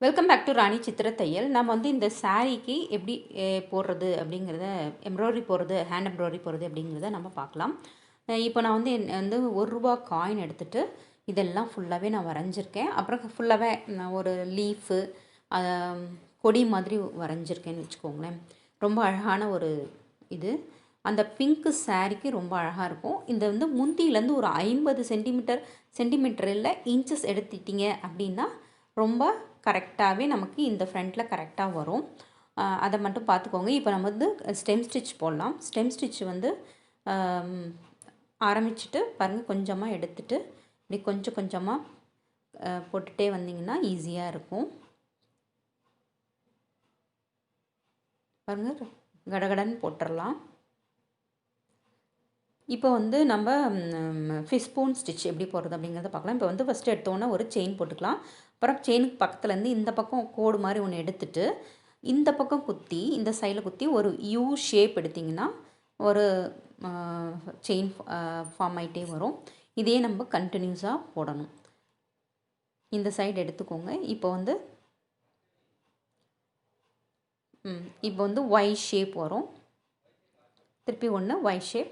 Welcome back to ராணி சித்திர தையல். நம்ம வந்து இந்த சாரீக்கு எப்படி போடுறது அப்படிங்கிறத, எம்ப்ராய்டரி போடுறது, ஹேண்ட் எம்ப்ராய்டரி போடுறது அப்படிங்கிறத நம்ம பார்க்கலாம். இப்போ நான் வந்து ₹1 காயின் எடுத்துகிட்டு இதெல்லாம் ஃபுல்லாகவே நான் வரைஞ்சிருக்கேன். அப்புறம் ஃபுல்லாகவே நான் ஒரு லீஃபு கொடி மாதிரி வரைஞ்சிருக்கேன்னு வச்சுக்கோங்களேன். ரொம்ப அழகான ஒரு இது. அந்த பிங்க்கு சாரீக்கு ரொம்ப அழகாக இருக்கும். இந்த வந்து முந்தியிலேருந்து ஒரு 50 சென்டிமீட்டர் இல்லை இன்ச்சஸ் எடுத்துட்டிங்க அப்படின்னா ரொம்ப கரெக்டாகவே நமக்கு இந்த ஃப்ரண்ட்டில் கரெக்டாக வரும். அதை மட்டும் பார்த்துக்கோங்க. இப்போ நம்ம வந்து ஸ்டெம் ஸ்டிச் போடலாம். ஸ்டெம் ஸ்டிச் வந்து ஆரம்பிச்சுட்டு பாருங்கள், கொஞ்சமாக எடுத்துகிட்டு இப்படி கொஞ்சம் கொஞ்சமாக போட்டுகிட்டே வந்தீங்கன்னா ஈஸியாக இருக்கும். பாருங்கள், கடகடன்னு போட்டுடலாம். இப்போ வந்து நம்ம ஃபிஷ் ஸ்பூன் ஸ்டிச் எப்படி போடுறது அப்படிங்கிறத பார்க்கலாம். இப்போ வந்து ஃபஸ்ட்டு எடுத்தோன்னே ஒரு செயின் போட்டுக்கலாம். அப்புறம் செயினுக்கு பக்கத்துலேருந்து இந்த பக்கம் கோடு மாதிரி ஒன்று எடுத்துகிட்டு இந்த பக்கம் குத்தி, இந்த சைடில் குத்தி ஒரு யூ ஷேப் எடுத்திங்கன்னா ஒரு செயின் ஃபார்ம் ஆகிட்டே வரும். இதே நம்ம கண்டினியூஸாக போடணும். இந்த சைடு எடுத்துக்கோங்க. இப்போ வந்து ஒய் ஷேப் வரும். திருப்பி ஒன்று ஒய் ஷேப்,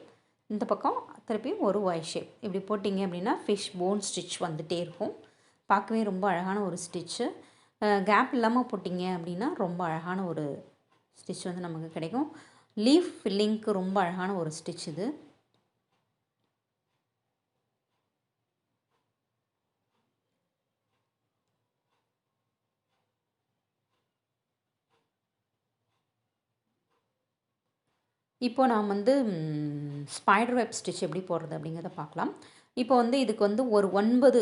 இந்த பக்கம் திருப்பி ஒரு ஒய் ஷேப். இப்படி போட்டிங்க அப்படின்னா ஃபிஷ் போன் ஸ்டிச் வந்துகிட்டே இருக்கும். பார்க்கவே ரொம்ப அழகான ஒரு ஸ்டிச்சு. கேப் இல்லாமல் போட்டிங்க அப்படின்னா ரொம்ப அழகான ஒரு ஸ்டிச் வந்து நமக்கு கிடைக்கும். லீஃப் ஃபில்லிங்க்கு ரொம்ப அழகான ஒரு ஸ்டிச் இது. இப்போ நாம் வந்து ஸ்பைடர் வெப் ஸ்டிச் எப்படி போடுறது அப்படிங்கிறத பார்க்கலாம். இப்போ வந்து இதுக்கு வந்து ஒரு 9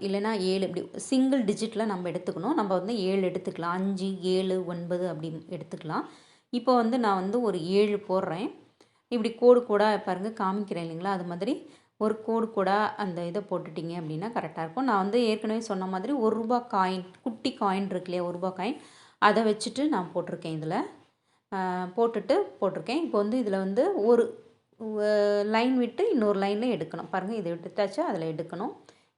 இல்லைனா 7 இப்படி சிங்கிள் டிஜிட்டில் நம்ம எடுத்துக்கணும். நம்ம வந்து 7 எடுத்துக்கலாம். 5, 7, 9 அப்படி எடுத்துக்கலாம். இப்போ வந்து நான் வந்து ஒரு 7 போடுறேன். இப்படி கோடு கோடாக பாருங்கள், காமிக்கிறேன் இல்லைங்களா? அது மாதிரி ஒரு கோடு கோடாக அந்த இதை போட்டுட்டிங்க அப்படின்னா கரெக்டாக இருக்கும். நான் வந்து ஏற்கனவே சொன்ன மாதிரி ₹1 காயின், குட்டி காயின் இருக்கு இல்லையா, ₹1 காயின், அதை வச்சுட்டு நான் போட்டிருக்கேன். இதில் போட்டிருக்கேன். இப்போ வந்து இதில் வந்து ஒரு லைன் விட்டு இன்னொரு லைனில் எடுக்கணும். பாருங்கள், இதை விட்டாச்சு, அதில் எடுக்கணும்.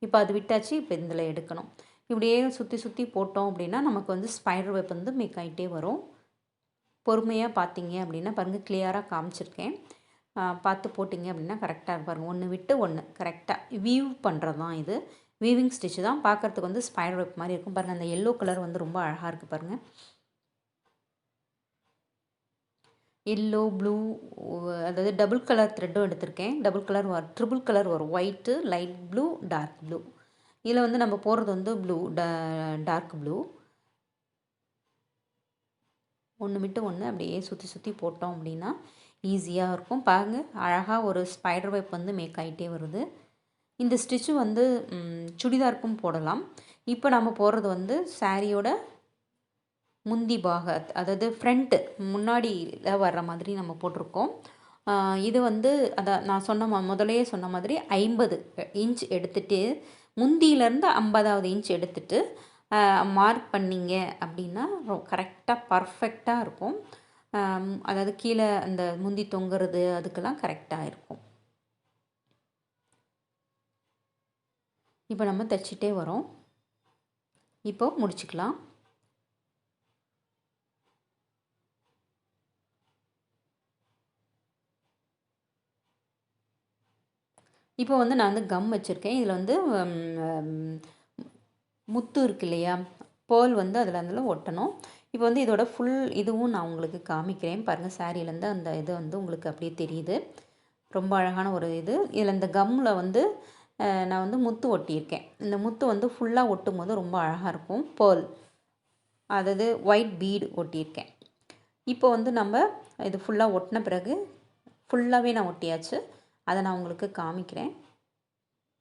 இப்போ அது விட்டாச்சு, இப்போ இதில் எடுக்கணும். இப்படியே சுற்றி சுற்றி போட்டோம் அப்படின்னா நமக்கு வந்து ஸ்பைடர் வெப் வந்து மேக் ஆகிட்டே வரும். பொறுமையாக பார்த்தீங்க அப்படின்னா பாருங்கள், கிளியராக காமிச்சிருக்கேன். பார்த்து போட்டிங்க அப்படின்னா கரெக்டாக பாருங்கள். ஒன்று விட்டு ஒன்று கரெக்டாக வீவ் பண்ணுறது தான் இது. வீவிங் ஸ்டிச்சு தான். பார்க்குறதுக்கு வந்து ஸ்பைடர் வெப் மாதிரி இருக்கும். பாருங்கள், அந்த எல்லோ கலர் வந்து ரொம்ப அழகாக இருக்குது பாருங்கள். எல்லோ, ப்ளூ, அதாவது டபுள் கலர் த்ரெட்டும் எடுத்திருக்கேன். டபுள் கலர் ட்ரிபிள் கலர் வரும். White, light blue, dark blue. இதில் வந்து நம்ம போடுறது வந்து டார்க் ப்ளூ. ஒன்று விட்டு ஒன்று அப்படியே சுற்றி சுற்றி போட்டோம் அப்படின்னா ஈஸியாக இருக்கும். பாருங்கள், அழகாக ஒரு ஸ்பைடர் வெப் வந்து மேக் ஆகிட்டே வருது. இந்த ஸ்டிச்சு வந்து சுடிதாருக்கும் போடலாம். இப்போ நம்ம போடுறது வந்து சாரியோட முந்தி பாகம், அதாவது ஃப்ரண்ட்டு முன்னாடியில் வர்ற மாதிரி நம்ம போட்டிருக்கோம். இது வந்து நான் முதலையே சொன்ன மாதிரி 50 இன்ச் எடுத்துகிட்டு முந்தியிலேருந்து 50வது இன்ச் எடுத்துகிட்டு மார்க் பண்ணிங்க அப்படின்னா கரெக்டாக பர்ஃபெக்டாக இருக்கும். அதாவது கீழே அந்த முந்தி தொங்குறது அதுக்கெல்லாம் கரெக்டாக இருக்கும். இப்போ நம்ம தைச்சிட்டே வரோம். இப்போ முடிச்சுக்கலாம். இப்போ வந்து நான் வந்து கம் வச்சுருக்கேன். இதில் வந்து முத்து இருக்கு இல்லையா, பேர்ல் வந்து அதில் ஒட்டணும். இப்போ வந்து இதோட ஃபுல் இதுவும் நான் உங்களுக்கு காமிக்கிறேன். பாருங்கள், சாரியிலேருந்து அந்த இது வந்து உங்களுக்கு அப்படியே தெரியுது. ரொம்ப அழகான ஒரு இது. இதில் இந்த கம்மில் வந்து நான் வந்து முத்து ஒட்டியிருக்கேன். இந்த முத்து வந்து ஃபுல்லாக ஒட்டும் போது ரொம்ப அழகாக இருக்கும். பேர்ல், அதாவது ஒயிட் பீடு ஒட்டியிருக்கேன். இப்போ வந்து நம்ம இது ஃபுல்லாக ஒட்டின பிறகு ஃபுல்லாகவே நான் ஒட்டியாச்சு. அதை நான் உங்களுக்கு காமிக்கிறேன்.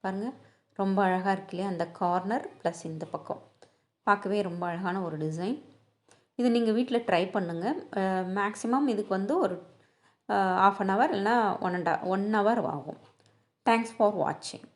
பாருங்கள், ரொம்ப அழகாக இருக்கு இல்லையா? அந்த கார்னர் ப்ளஸ் இந்த பக்கம் பார்க்கவே ரொம்ப அழகான ஒரு டிசைன். இது நீங்கள் வீட்டில் ட்ரை பண்ணுங்கள். மேக்ஸிமம் இதுக்கு வந்து ஒரு ½ அன் ஹவர் இல்லைனா 1 hour ஆகும். தேங்க்ஸ் ஃபார் வாட்சிங்.